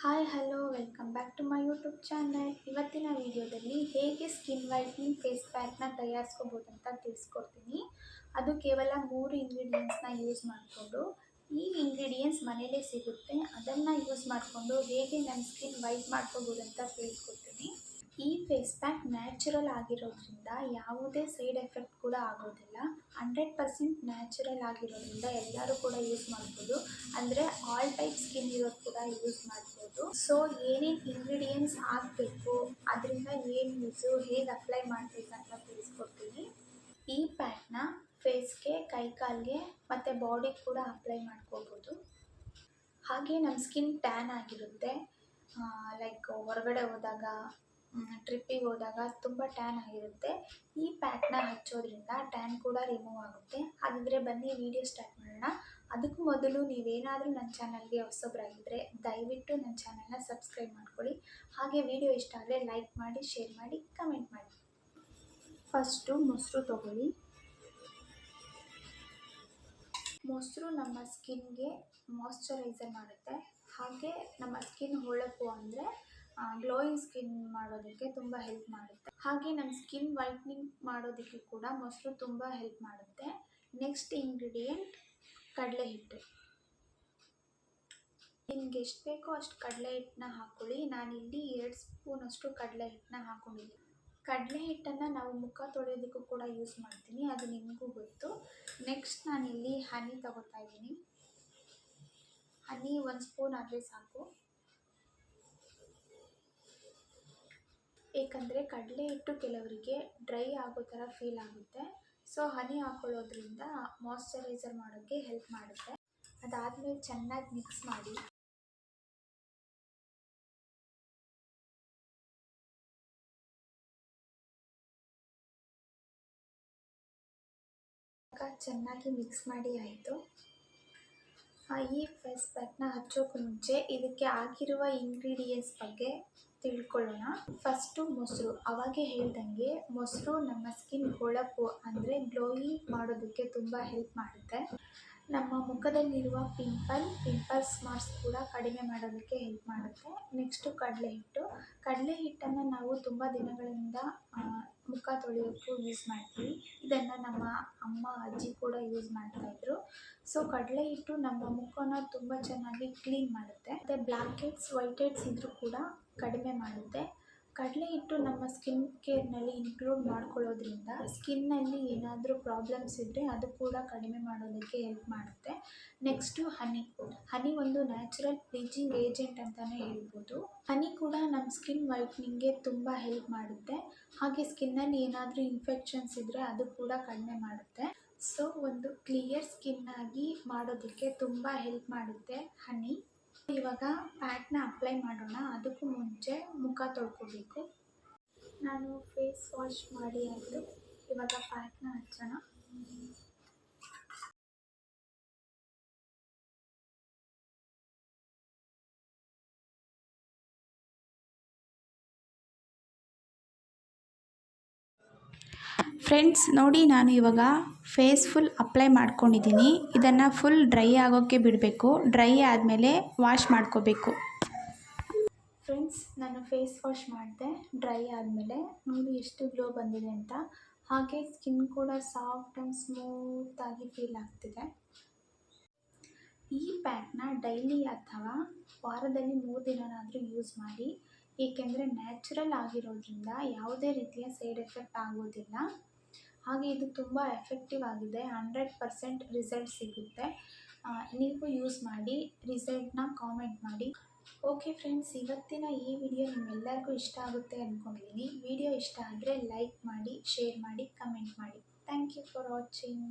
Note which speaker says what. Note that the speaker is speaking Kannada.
Speaker 1: Hi hello welcome back to my YouTube channel. ಇವತ್ತಿನ ವಿಡಿಯೋದಲ್ಲಿ ಹೇಗೆ ಸ್ಕಿನ್ ವೈಟ್ನಿಂಗ್ ಫೇಸ್ ಪ್ಯಾಕ್ನ ತಯಾರಿಸ್ಕೋಬೋದು ಅಂತ ತಿಳಿಸ್ಕೊಡ್ತೀನಿ. ಅದು ಕೇವಲ 3 ಇಂಗ್ರೀಡಿಯೆಂಟ್ಸ್ನ ಯೂಸ್ ಮಾಡಿಕೊಂಡು, ಈ ಇಂಗ್ರೀಡಿಯೆಂಟ್ಸ್ ಮನೇಲೇ ಸಿಗುತ್ತೆ, ಅದನ್ನು ಯೂಸ್ ಮಾಡಿಕೊಂಡು ಹೇಗೆ ನನ್ನ ಸ್ಕಿನ್ ವೈಟ್ ಮಾಡ್ಕೋಬೋದು ಅಂತ ತಿಳಿಸ್ಕೊಡ್ತೀನಿ. ಈ ಫೇಸ್ ಪ್ಯಾಕ್ ನ್ಯಾಚುರಲ್ ಆಗಿರೋದ್ರಿಂದ ಯಾವುದೇ ಸೈಡ್ ಎಫೆಕ್ಟ್ ಕೂಡ ಆಗೋದಿಲ್ಲ. 100% ನ್ಯಾಚುರಲ್ ಆಗಿರೋದ್ರಿಂದ ಎಲ್ಲರೂ ಕೂಡ ಯೂಸ್ ಮಾಡ್ಬೋದು. ಅಂದರೆ ಆಲ್ ಟೈಪ್ ಸ್ಕಿನ್ ಇರೋರು ಕೂಡ ಯೂಸ್ ಮಾಡ್ಬೋದು. ಸೊ ಏನೇನು ಇಂಗ್ರೀಡಿಯೆಂಟ್ಸ್ ಹಾಕಬೇಕು, ಅದರಿಂದ ಏನು ಯೂಸು, ಹೇಗೆ ಅಪ್ಲೈ ಮಾಡಬೇಕಂತ ತಿಳಿಸ್ಕೊಡ್ತೀನಿ. ಈ ಪ್ಯಾಕ್ನ ಫೇಸ್ಗೆ, ಕೈಕಾಲಿಗೆ ಮತ್ತು ಬಾಡಿಗೆ ಕೂಡ ಅಪ್ಲೈ ಮಾಡ್ಕೋಬೋದು. ಹಾಗೆ ನಮ್ಮ ಸ್ಕಿನ್ ಟ್ಯಾನ್ ಆಗಿರುತ್ತೆ, ಲೈಕ್ ಹೊರಗಡೆ ಹೋದಾಗ, ಟ್ರಿಪ್ಪಿಗೆ ಹೋದಾಗ ತುಂಬ ಟ್ಯಾನ್ ಆಗಿರುತ್ತೆ. ಈ ಪ್ಯಾಕ್ನ ಹಚ್ಚೋದ್ರಿಂದ ಟ್ಯಾನ್ ಕೂಡ ರಿಮೂವ್ ಆಗುತ್ತೆ. ಹಾಗಿದ್ರೆ ಬನ್ನಿ ವಿಡಿಯೋ ಸ್ಟಾರ್ಟ್ ಮಾಡೋಣ. ಅದಕ್ಕೂ ಮೊದಲು ನೀವೇನಾದರೂ ನನ್ನ ಚಾನಲ್ಗೆ ಹೊಸಬ್ರಾಗಿದ್ದರೆ ದಯವಿಟ್ಟು ನನ್ನ ಚಾನಲ್ನ ಸಬ್ಸ್ಕ್ರೈಬ್ ಮಾಡ್ಕೊಳ್ಳಿ. ಹಾಗೆ ವಿಡಿಯೋ ಇಷ್ಟ ಆದರೆ ಲೈಕ್ ಮಾಡಿ, ಶೇರ್ ಮಾಡಿ, ಕಮೆಂಟ್ ಮಾಡಿ. ಫಸ್ಟು ಮೊಸರು ತೊಗೊಳ್ಳಿ. ಮೊಸರು ನಮ್ಮ ಸ್ಕಿನ್ಗೆ ಮಾಯ್ಶ್ಚರೈಸರ್ ಮಾಡುತ್ತೆ. ಹಾಗೆ ನಮ್ಮ ಸ್ಕಿನ್ ಹೊಳಪು ಅಂದರೆ ಗ್ಲೋಯಿಂಗ್ ಸ್ಕಿನ್ ಮಾಡೋದಕ್ಕೆ ತುಂಬ ಹೆಲ್ಪ್ ಮಾಡುತ್ತೆ. ಹಾಗೆ ನಮ್ಮ ಸ್ಕಿನ್ ವೈಟ್ನಿಂಗ್ ಮಾಡೋದಕ್ಕೆ ಕೂಡ ಮೊಸರು ತುಂಬ ಹೆಲ್ಪ್ ಮಾಡುತ್ತೆ. ನೆಕ್ಸ್ಟ್ ಇಂಗ್ರೀಡಿಯೆಂಟ್ ಕಡಲೆ ಹಿಟ್ಟು. ನಿಮ್ಗೆ ಎಷ್ಟು ಬೇಕೋ ಅಷ್ಟು ಕಡಲೆ ಹಿಟ್ಟನ್ನ ಹಾಕ್ಕೊಳ್ಳಿ. ನಾನಿಲ್ಲಿ 2 ಸ್ಪೂನಷ್ಟು ಕಡಲೆ ಹಿಟ್ಟನ್ನ ಹಾಕ್ಕೊಂಡಿದ್ದೀನಿ. ಕಡಲೆ ಹಿಟ್ಟನ್ನು ನಾವು ಮುಖ ತೊಳೆಯೋದಕ್ಕೂ ಕೂಡ ಯೂಸ್ ಮಾಡ್ತೀನಿ, ಅದು ನಿಮಗೂ ಗೊತ್ತು. ನೆಕ್ಸ್ಟ್ ನಾನಿಲ್ಲಿ ಹನಿ ತಗೋತಾ ಇದ್ದೀನಿ. ಹನಿ 1 ಸ್ಪೂನ್ ಆದರೆ ಸಾಕು. ಏಕೆಂದರೆ ಕಡಲೆ ಹಿಟ್ಟು ಕೆಲವರಿಗೆ ಡ್ರೈ ಆಗೋ ಥರ ಫೀಲ್ ಆಗುತ್ತೆ. ಸೊ ಹನಿ ಹಾಕೊಳ್ಳೋದ್ರಿಂದ ಮಾಯ್ಶ್ಚರೈಸರ್ ಮಾಡೋಕ್ಕೆ ಹೆಲ್ಪ್ ಮಾಡುತ್ತೆ. ಅದಾದಮೇಲೆ ಚೆನ್ನಾಗಿ ಮಿಕ್ಸ್ ಮಾಡಿ. ಚೆನ್ನಾಗಿ ಮಿಕ್ಸ್ ಮಾಡಿ ಆಯಿತು. ಈ ಫೇಸ್ ಪ್ಯಾಕ್ನ ಹಚ್ಚೋಕ್ಕೂ ಮುಂಚೆ ಇದಕ್ಕೆ ಆಗಿರುವ ಇಂಗ್ರೀಡಿಯೆಂಟ್ಸ್ ಬಗ್ಗೆ ತಿಳ್ಕೊಳ್ಳೋಣ. ಫಸ್ಟು ಮೊಸರು. ಅವಾಗೇ ಹೇಳ್ದಂಗೆ ಮೊಸರು ನಮ್ಮ ಸ್ಕಿನ್ ಹೊಳಪು ಅಂದರೆ ಗ್ಲೋಯಿಂಗ್ ಮಾಡೋದಕ್ಕೆ ತುಂಬ ಹೆಲ್ಪ್ ಮಾಡುತ್ತೆ. ನಮ್ಮ ಮುಖದಲ್ಲಿರುವ ಪಿಂಪಲ್ಸ್ ಮಾರ್ಕ್ಸ್ ಕೂಡ ಕಡಿಮೆ ಮಾಡೋದಕ್ಕೆ ಹೆಲ್ಪ್ ಮಾಡುತ್ತೆ. ನೆಕ್ಸ್ಟು ಕಡಲೆ ಹಿಟ್ಟು. ಕಡಲೆ ಹಿಟ್ಟನ್ನು ನಾವು ತುಂಬ ದಿನಗಳಿಂದ ಮುಖ ತೊಳೆಯೋಕ್ಕೂ ಯೂಸ್ ಮಾಡ್ತೀವಿ. ಇದನ್ನು ನಮ್ಮ ಅಮ್ಮ, ಅಜ್ಜಿ ಕೂಡ ಯೂಸ್ ಮಾಡ್ತಾಯಿದ್ರು. ಸೊ ಕಡಲೆ ಹಿಟ್ಟು ನಮ್ಮ ಮುಖನ ತುಂಬ ಚೆನ್ನಾಗಿ ಕ್ಲೀನ್ ಮಾಡುತ್ತೆ. ಮತ್ತು ಬ್ಲ್ಯಾಕ್ ಹೆಡ್ಸ್, ವೈಟ್ ಹೆಡ್ಸ್ ಇದ್ದರೂ ಕೂಡ ಕಡಿಮೆ ಮಾಡುತ್ತೆ. ಕಡಲೆ ಹಿಟ್ಟು ನಮ್ಮ ಸ್ಕಿನ್ ಕೇರ್ನಲ್ಲಿ ಇನ್ಕ್ಲೂಡ್ ಮಾಡ್ಕೊಳ್ಳೋದ್ರಿಂದ ಸ್ಕಿನ್ನಲ್ಲಿ ಏನಾದರೂ ಪ್ರಾಬ್ಲಮ್ಸ್ ಇದ್ದರೆ ಅದು ಕೂಡ ಕಡಿಮೆ ಮಾಡೋದಕ್ಕೆ ಹೆಲ್ಪ್ ಮಾಡುತ್ತೆ. ನೆಕ್ಸ್ಟು ಹನಿ ಒಂದು ನ್ಯಾಚುರಲ್ ಬ್ಲೀಚಿಂಗ್ ಏಜೆಂಟ್ ಅಂತಲೇ ಹೇಳ್ಬೋದು. ಹನಿ ಕೂಡ ನಮ್ಮ ಸ್ಕಿನ್ ವೈಟ್ನಿಂಗ್ಗೆ ತುಂಬ ಹೆಲ್ಪ್ ಮಾಡುತ್ತೆ. ಹಾಗೆ ಸ್ಕಿನ್ನಲ್ಲಿ ಏನಾದರೂ ಇನ್ಫೆಕ್ಷನ್ಸ್ ಇದ್ದರೆ ಅದು ಕೂಡ ಕಡಿಮೆ ಮಾಡುತ್ತೆ. ಸೊ ಒಂದು ಕ್ಲಿಯರ್ ಸ್ಕಿನ್ ಆಗಿ ಮಾಡೋದಕ್ಕೆ ತುಂಬ ಹೆಲ್ಪ್ ಮಾಡುತ್ತೆ ಹನಿ. ಇವಾಗ ಪ್ಯಾಕ್ನ ಅಪ್ಲೈ ಮಾಡೋಣ. ಅದಕ್ಕೂ ಮುಂಚೆ ಮುಖ ತೊಳ್ಕೊಬೇಕು. ನಾನು ಫೇಸ್ ವಾಶ್ ಮಾಡಿ ಆಯಿತು. ಇವಾಗ ಪ್ಯಾಕ್ನ ಹಚ್ಚೋಣ.
Speaker 2: ಫ್ರೆಂಡ್ಸ್ ನೋಡಿ, ನಾನು ಇವಾಗ ಫೇಸ್ ಫುಲ್ ಅಪ್ಲೈ ಮಾಡ್ಕೊಂಡಿದ್ದೀನಿ. ಇದನ್ನು ಫುಲ್ ಡ್ರೈ ಆಗೋಕ್ಕೆ ಬಿಡಬೇಕು. ಡ್ರೈ ಆದಮೇಲೆ ವಾಶ್ ಮಾಡ್ಕೋಬೇಕು.
Speaker 1: ಫ್ರೆಂಡ್ಸ್, ನಾನು ಫೇಸ್ ವಾಶ್ ಮಾಡಿದೆ. ಡ್ರೈ ಆದಮೇಲೆ ನೋಡಿ ಎಷ್ಟು ಗ್ಲೋ ಬಂದಿದೆ ಅಂತ. ಹಾಗೆ ಸ್ಕಿನ್ ಕೂಡ ಸಾಫ್ಟ್ ಆ್ಯಂಡ್ ಸ್ಮೂತಾಗಿ ಫೀಲ್ ಆಗ್ತಿದೆ. ಈ ಪ್ಯಾಕ್ನ ಡೈಲಿ ಅಥವಾ ವಾರದಲ್ಲಿ 3 ದಿನನಾದರೂ ಯೂಸ್ ಮಾಡಿ. ಏಕೆಂದರೆ ನ್ಯಾಚುರಲ್ ಆಗಿರೋದ್ರಿಂದ ಯಾವುದೇ ರೀತಿಯ ಸೈಡ್ ಎಫೆಕ್ಟ್ ಆಗೋದಿಲ್ಲ. ಹಾಗೆ ಇದು ತುಂಬ ಎಫೆಕ್ಟಿವ್ ಆಗಿದೆ. 100% ರಿಸಲ್ಟ್ ಸಿಗುತ್ತೆ. ನೀವು ಯೂಸ್ ಮಾಡಿ, ರಿಸಲ್ಟ್ನ ಕಾಮೆಂಟ್ ಮಾಡಿ. ಓಕೆ ಫ್ರೆಂಡ್ಸ್, ಇವತ್ತಿನ ಈ ವಿಡಿಯೋ ನಿಮ್ಮೆಲ್ಲರಿಗೂ ಇಷ್ಟ ಆಗುತ್ತೆ ಅಂದ್ಕೊಂಡಿದ್ದೀನಿ. ವಿಡಿಯೋ ಇಷ್ಟ ಆದರೆ ಲೈಕ್ ಮಾಡಿ, ಶೇರ್ ಮಾಡಿ, ಕಮೆಂಟ್ ಮಾಡಿ. Thank you for watching.